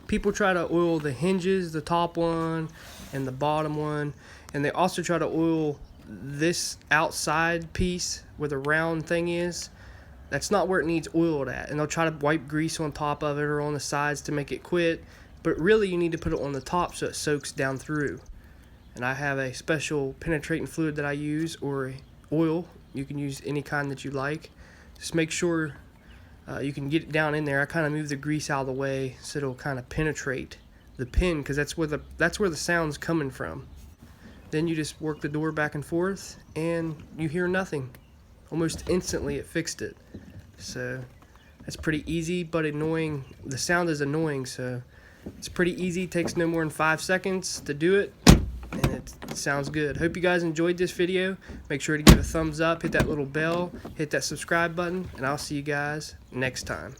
People try to oil the hinges, the top one and the bottom one, and they also try to oil this outside piece where the round thing is. That's not where it needs oiled at, and they'll try to wipe grease on top of it or on the sides to make it quit, but really you need to put it on the top so it soaks down through. And I have a special penetrating fluid that I use, or oil. You can use any kind that you like. Just make sure you can get it down in there. I kind of move the grease out of the way so it'll kind of penetrate the pin, because that's where the sound's coming from. Then you just work the door back and forth and you hear nothing. Almost instantly it fixed it. So that's pretty easy but annoying. The sound is annoying, so it's pretty easy. It takes no more than 5 seconds to do it, and it sounds good. Hope you guys enjoyed this video. Make sure to give a thumbs up, hit that little bell, hit that subscribe button, and I'll see you guys next time.